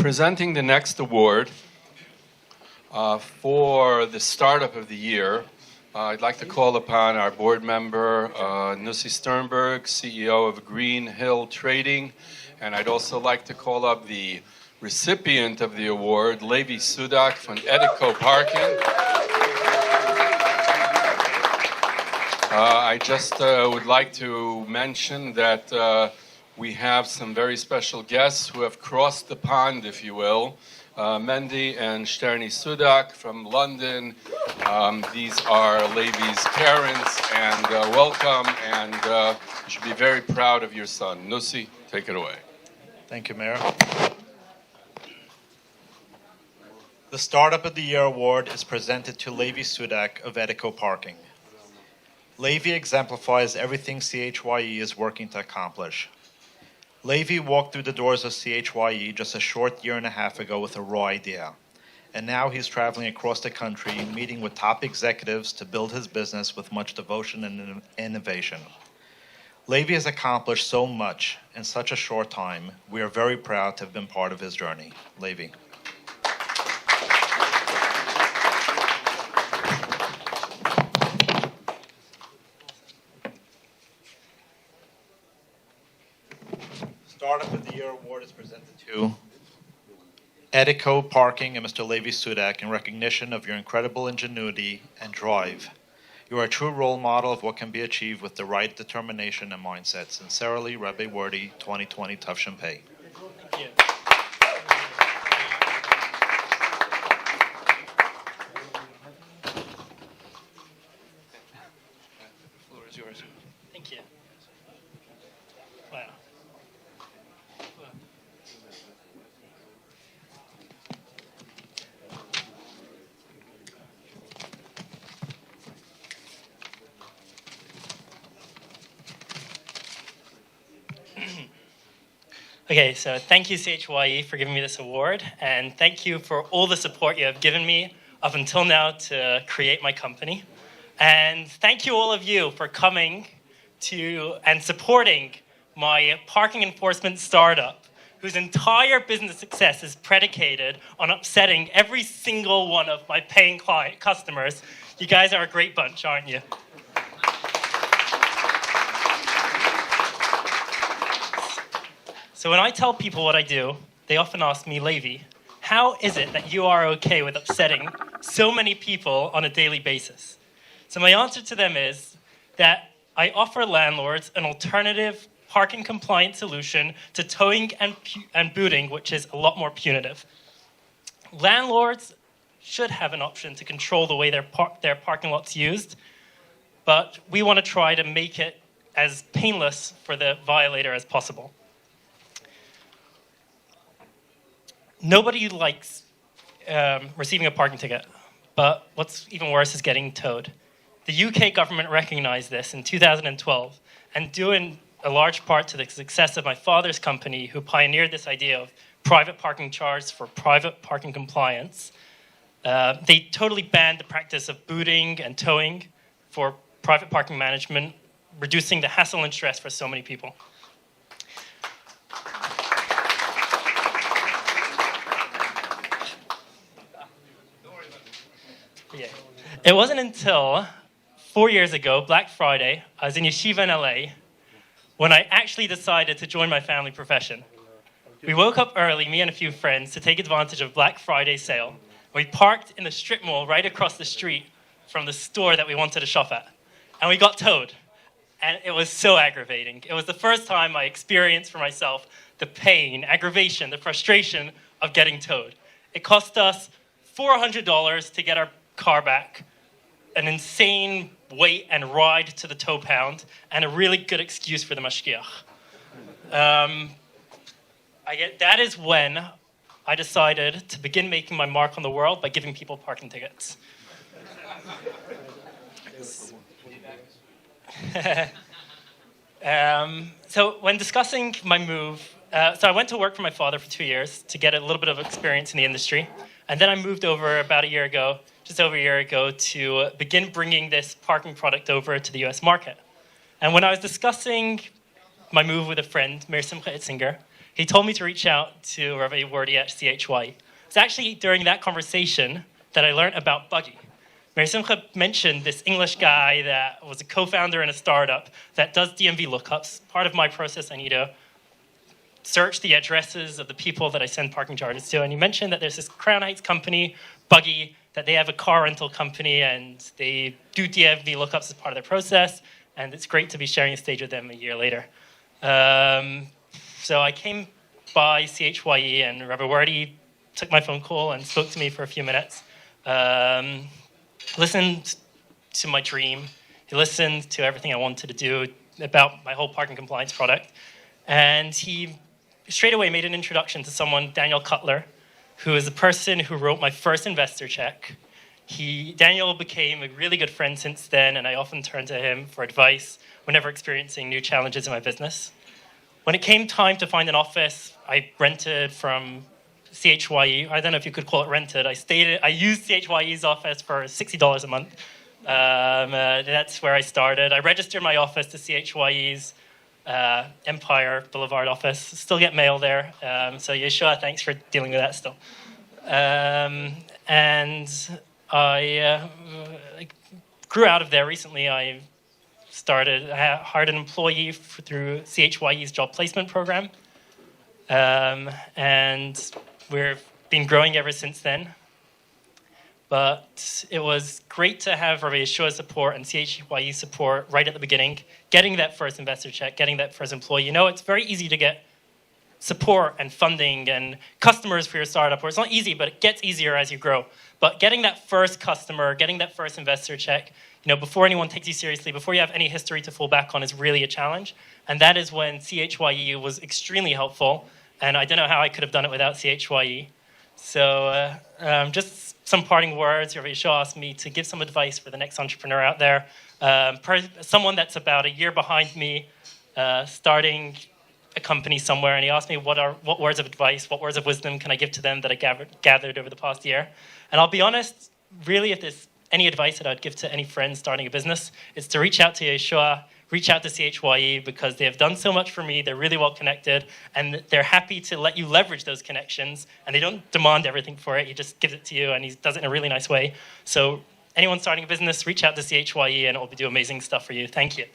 presenting the next award for the startup of the year. I'd like to call upon our board member, Nussi Sternberg, CEO of Green Hill Trading. And I'd also like to call up the recipient of the award, Levi Sudak from Etico Parking. I just would like to mention that we have some very special guests who have crossed the pond, if you will. Mendy and Sterni Sudak from London. These are Levi's parents, and welcome, and you should be very proud of your son. Nussi, take it away. Thank you, Mayor. The Startup of the Year Award is presented to Levi Sudak of Etico Parking. Levi exemplifies everything CHYE is working to accomplish. Levi walked through the doors of CHYE just a short year and a half ago with a raw idea. And now he's traveling across the country, meeting with top executives to build his business with much devotion and innovation. Levi has accomplished so much in such a short time. We are very proud to have been part of his journey. Levi. Startup of the Year Award is presented to Etico Parking and Mr. Levi Sudak in recognition of your incredible ingenuity and drive. You are a true role model of what can be achieved with the right determination and mindset. Sincerely, Rabbi Wordy, 2020 Tufshin Pei. Thank you. The floor is yours. Thank you. Wow. Okay, so thank you, CHYE, for giving me this award, and thank you for all the support you have given me up until now to create my company. And thank you, all of you, for coming to and supporting my parking enforcement startup, whose entire business success is predicated on upsetting every single one of my paying customers. You guys are a great bunch, aren't you? So when I tell people what I do, they often ask me, Levi, how is it that you are okay with upsetting so many people on a daily basis? So my answer to them is that I offer landlords an alternative parking compliant solution to towing and booting, which is a lot more punitive. Landlords should have an option to control the way their parking lot's used, but we want to try to make it as painless for the violator as possible. Nobody likes receiving a parking ticket, but what's even worse is getting towed. The UK government recognized this in 2012, and due in a large part to the success of my father's company, who pioneered this idea of private parking charges for private parking compliance, they totally banned the practice of booting and towing for private parking management, reducing the hassle and stress for so many people. Yeah. It wasn't until 4 years ago, Black Friday, I was in yeshiva in LA, when I actually decided to join my family profession. We woke up early, me and a few friends, to take advantage of Black Friday sale. We parked in the strip mall right across the street from the store that we wanted to shop at. And we got towed. And it was so aggravating. It was the first time I experienced for myself the pain, aggravation, the frustration of getting towed. It cost us $400 to get our car back, an insane wait and ride to the tow pound, and a really good excuse for the mashgiach. That is when I decided to begin making my mark on the world by giving people parking tickets. So when discussing my move, so I went to work for my father for 2 years to get a little bit of experience in the industry. And then I moved over about a year ago, just over a year ago, to begin bringing this parking product over to the US market. And when I was discussing my move with a friend, Mir Simcha Itzinger, he told me to reach out to Rabbi Wardi at CHYE. It's actually during that conversation that I learned about Buggy. Mary Simcha mentioned this English guy that was a co-founder in a startup that does DMV lookups. Part of my process, I need to search the addresses of the people that I send parking charges to. And he mentioned that there's this Crown Heights company, Buggy, that they have a car rental company and they do DMV lookups as part of their process. And it's great to be sharing the stage with them a year later. So I came by CHYE and Rabbi Wardi took my phone call and spoke to me for a few minutes. Listened to my dream. He listened to everything I wanted to do about my whole parking compliance product. And he straight away made an introduction to someone, Daniel Cutler, who is the person who wrote my first investor check. Daniel became a really good friend since then, and I often turn to him for advice whenever experiencing new challenges in my business. When it came time to find an office, I rented from CHYE. I don't know if you could call it rented. I used CHYE's office for $60 a month. That's where I started. I registered my office to CHYE's Empire Boulevard office. Still get mail there. So Yeshua, thanks for dealing with that still. And I grew out of there recently. I hired an employee through CHYE's job placement program. And we've been growing ever since then. But it was great to have Rabbi Yeshua's support and CHYE support right at the beginning, getting that first investor check, getting that first employee. You know, it's very easy to get support and funding and customers for your startup, or it's not easy, but it gets easier as you grow. But getting that first customer, getting that first investor check, you know, before anyone takes you seriously, before you have any history to fall back on is really a challenge. And that is when CHYE was extremely helpful. And I don't know how I could have done it without CHYE. So just some parting words. Rabbi Yeshua asked me to give some advice for the next entrepreneur out there. Someone that's about a year behind me, starting a company somewhere, and he asked me what words of advice, what words of wisdom can I give to them that I gathered over the past year. And I'll be honest, really, if there's any advice that I'd give to any friend starting a business, it's to reach out to Yeshua, reach out to CHYE, because they have done so much for me. They're really well connected, and they're happy to let you leverage those connections, and they don't demand everything for it. He just gives it to you, and he does it in a really nice way. So anyone starting a business, reach out to CHYE, and it will do amazing stuff for you. Thank you.